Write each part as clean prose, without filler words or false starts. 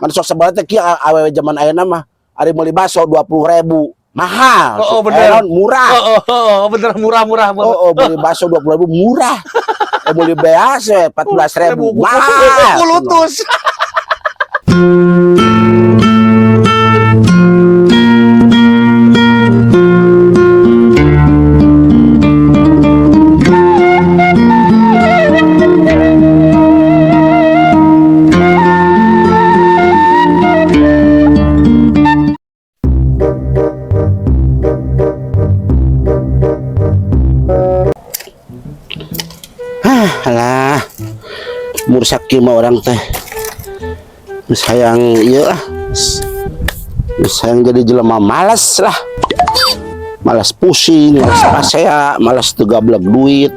Kan sok sebenarnya kia awewe zaman ayeuna mah ari meuli baso 20.000 mahal. Oh, bener. Murah. Bener murah. Beli baso 20.000 murah. Beli beas 14.000 mahal. Kulutus. Alah, mursaki mah orang teh sayang iya lah, sayang jadi jelema malas lah, malas pusing, malas pasea, malas tegablak duit.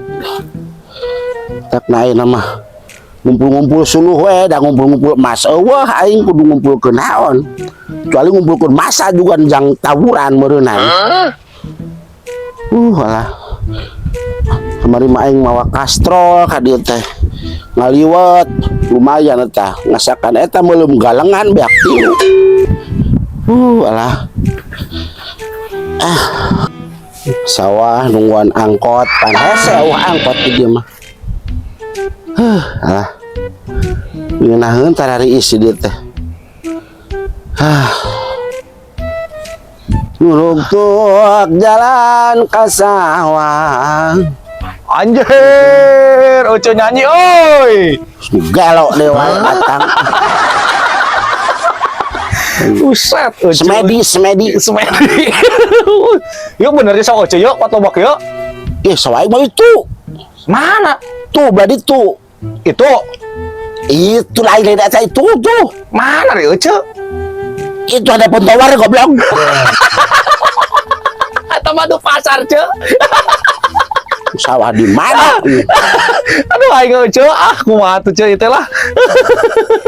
Tak naik nama ngumpul-ngumpul suluh we, dah ngumpul-ngumpul emas. Wah, aing kudu ngumpul ke naon? Kecuali ngumpul ke masa juga jang tawuran meureunna. Alah. Kemarin mah aing mawa kastrol ka dieu teh. Ngaliwat lumayan eta. Ngasakan eta meuleuh galengan beak tilu. Alah. Sawah nungguan angkot, pan hese angkot di dieu mah. Alah. Ngeunaheun tarari isi dieu teh. Nuruk jalan ka sawah. Anjir, Oce nyanyi oi. Gelo dewa batang. Buset, Semedi. Yuk bener ya Oce yuk, patobak yuk. Sawai mah itu. Mana? Tuh, berarti tuh. Itu lain data itu tuh. Mana nih Oce? Itu ada pentawar goblok. Atau madu pasar, Ce. Sawah di mana? Aduh aing Oce, kumaha tuh Ce itu lah.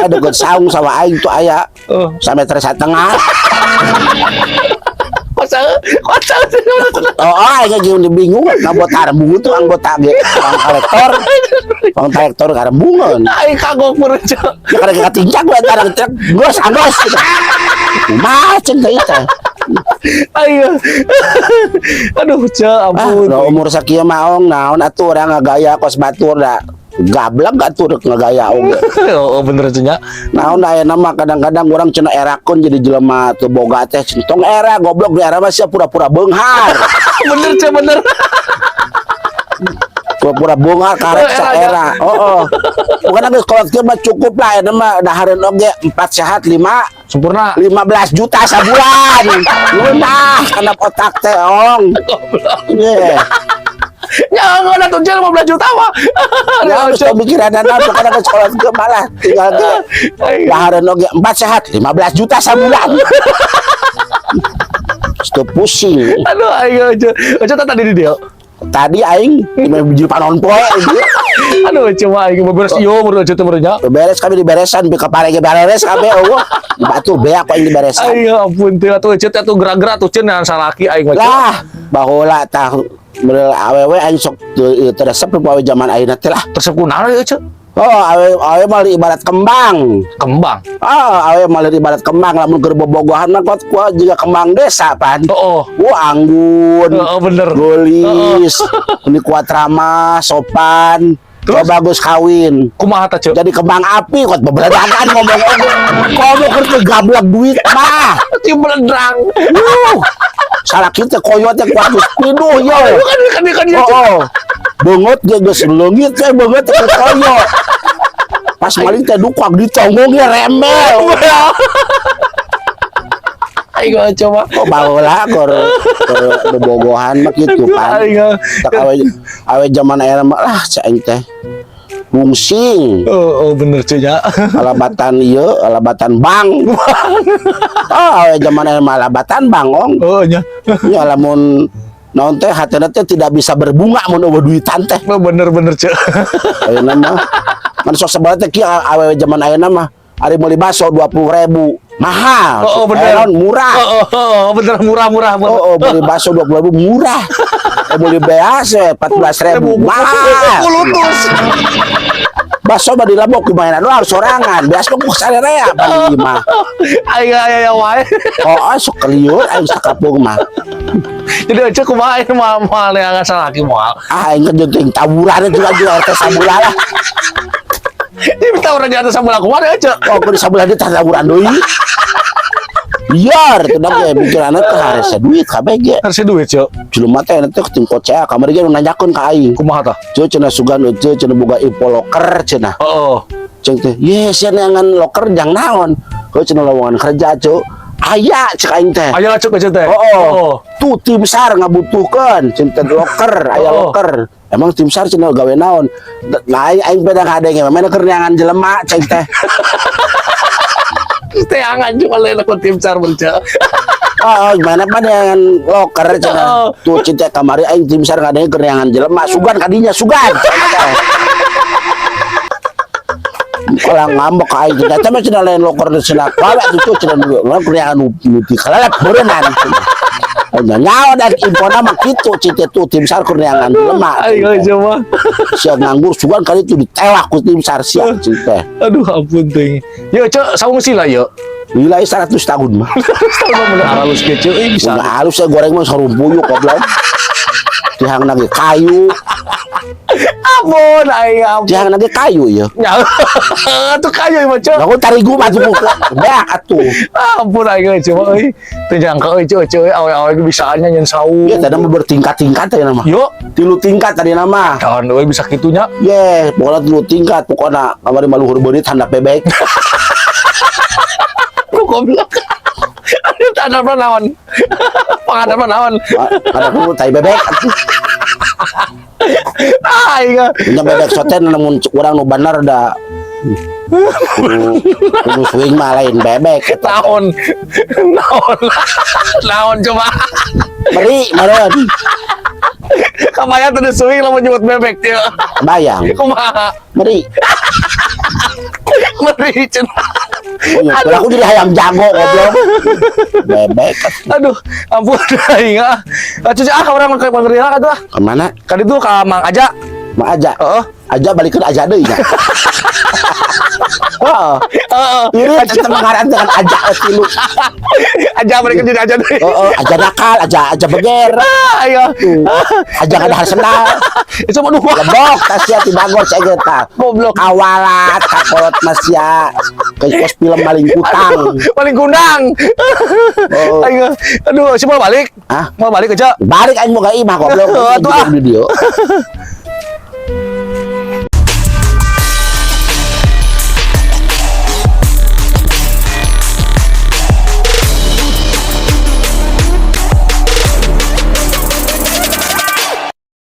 Ada got saung sawah aing tuh aya. 1,5 meter. Kosa. Aing geus bingung ngabot arembung tuh anggota ge. Pang kolektor karembungan. Aing kagok meureun Ce. Ya kada katingcak we antara truk gos. Macen teh eta. Ayo. Aduh, Ce, ampun. Umur sakieu maong naon atuh urang ngagaya kos batur da. Gablek atuh ngagaya oge. Oh, bener cenah. Naon ayeuna mah kadang-kadang urang cenah erakeun jadi jelema teu boga teh centong era goblok di era mah sia pura-pura beunghar. Bener Ce, bener. Pura-pura beunghar karek saera. Bukan geus kolektif mah cukup lah ayeuna mah dahareun oge 4 sehat 5 sempurna 15 juta sabulan. Lunah kana otak teh ong. Ye. Jangan ada tuh 15 juta mah. Ya coba pikiran dan apa kadang sekolah ke malah tinggal ke dahareun oge 4 sehat 15 juta sabulan. Stop pusing. Aduh ayo Oce tadi di dia. Tadi aing biji panon poe. Aduh cuma aing beberes ieu menurut Oce teh benernya. Beres kami diberesan bi kapare ge beres kabeh eueuh. Batu beak aing diberesan. Ayo ampun teh atuh Oce teh atuh gerak-gerak tuh cenah salaki aing mah. Lah, baheula tah awewe aing sok teu resep awewe zaman ayeuna teh lah. Resep kunaon ya Oce? Awewe mah ibarat kembang. Kembang. Awewe mah ibarat kembang lamun keur bobogohan mah kuat juga kembang desa pan. Anggun. Bener. Golis. Ini kuat ramah, sopan. Terus bagus kawin. Kumaha tah Ce? Jadi kembang api kuat beberadakan ngomong kerja gablak duit mah. Ti beledrang. Salah kita koyotnya kuat geus pinuh yo. Kan ya. Beungeut ge geus leungit teh beungeut teh koyot. Pas maling teh dukwak ditonggongnya remel. Aing coba. Baheula keur bobogohan mah kitu pan. Tak awe zaman era mah lah cai teh. Bungsing. Bener cenah. Alabatan ieu, alabatan bang. Awe zaman era mah alabatan bangong. Nya. Ya lamun naon teh hatena teh tidak bisa berbunga mun eueuh duitan teh. Bener Ce. Ayeuna mah kan sok sebenarnya kieu awewe zaman ayeuna mah ari meuli baso 20.000 mahal. Bener. Murah. Bener murah. Beli baso 20.000 murah. Beli beas 14.000 mahal. Kulutus. Baso mah dilabok kumain doang sorangan. Biasa ku sararea bali mah. Aya wae. Oh, sok keliur aing sakapung mah. Jadi aja kumaha mal yang salaki moal. Ah, aing jeung taburan juga RT Sabula lah. Ini minta orang di atas sambil aku mana aja. Oh, ku di Sabula di taburan deui. Biar teu ge pikiranna teh hareusa duit kabeh ge. Harus duit, Cok. Jelema teh teh tim kocea kamari ge nanyakeun ka aing. Kumaha tah? Ceu cenah sugan eueuh cenah boga info loker cenah. Heeh. Ceng teh, yes ya neangan loker jang naon. Heuh cenah lowongan kerja, Cuk. Aya cek aing teh. Aya Cok aja teh. Oh. Tuh tim SAR ngabutuhkeun cenah loker, aya loker. Emang tim SAR cenah gawe naon? Nah aing beda kadenge memang keur neangan jelema ceng teh. Teh angan cuma lain aku tim SAR berja. Oh, gimana pan yang loker cenah. Tuh cinta kamari aing tim SAR kadenge keur neangan jelema, sugan kadinya sugan. Kalau ngambek ka aing teh mah cenah lain loker cenah kawe tuh cenah keur neangan nuti kalalat beureunnan. Nyawa dan info nama gitu cinta tuh tim SAR keur neangan jelema. Ayo coba. Siap nganggur sugan kali itu ditewak ku tim SAR siap cinta. Aduh ampun teh. Yo Cok, saung sila yo. Nilai 100 tahun mah. Tahun bener halus kecil bisa. Udah halus saya goreng mah sarumpuyuk goblok. Dihang lagi kayu. Ampun, aing ampun. Dihang lagi kayu ya. Ya. Tuh kayu mah Cok. Aku tarigu mah tuh. Beak atuh. Ampun aing coba euy. Teu jangka euy Cok, awe-awe bisaanya nyen saung. Ya tadi mah bertingkat-tingkat tadi nama. Yo, 3 tingkat tadi nama. kawan euy bisa kitunya. Ye, pokoknya 3 tingkat pokoknya kamari maluhur beunit handap bebek. Ku goblok. Aduh, tanah naon. Pangadan naon. Ada ku tai bebek atuh. Aing. Nya bebek soten namun urang nu bener da kudu swing mah lain bebek. Naon. Naon coba. Meri meureun. Kamaya teu suing lamun nyebut bebek teh. Bayang. Kumaha? Meri. Meri cenah. Oh, ya, aku jadi hayam jago goblok. Bebek. Aduh, ampun aing ah. Cucu orang ke Mangrila atuh ah. Kemana? Ka ditu ka Mang Aja. Mak aja. Heeh. Aja balikeun aja deui nya. Heeh. Heeh. Irit eta mengaran dengan aja tilu. Aja mereka jadi aja deui. Heeh, aja nakal, aja beger. Ayo. Aja kadahar sendal. Itu mah duh. Lebok tasya ti bagor cegeh tah. Goblok. Kawalat, kakolot masya. Kayak film maling utang. Paling kundang. Oh. Ayo. Aduh, si mau balik. Hah? Mau balik aja. Balik aing mau ka imah goblok. Atuh, ah. Video.